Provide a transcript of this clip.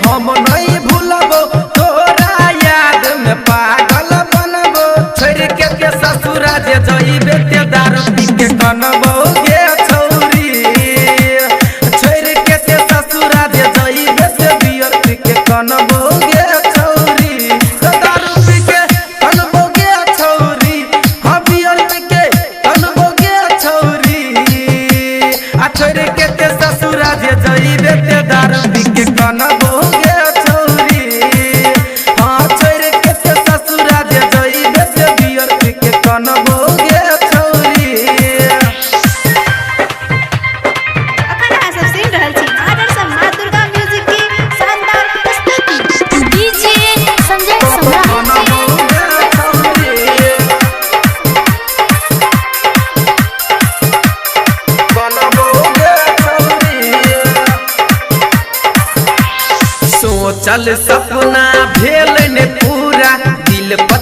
हम नहीं भूलबो तोरा याद में पागल बनबो छोड़ के ससुरा जे जइबे ते दारू पी के कनबो गे छौरी छोड़ के ससुरा जे जइबे ते बियर पी के कनबो गे छौरी दारू पी के कनबो गे छौरी हां बियर पी के कनबो गे छौरी आ छोड़ के ससुरा जे जइबे ते दारू पी के कनबो चल सपना भेल ने पूरा दिल पर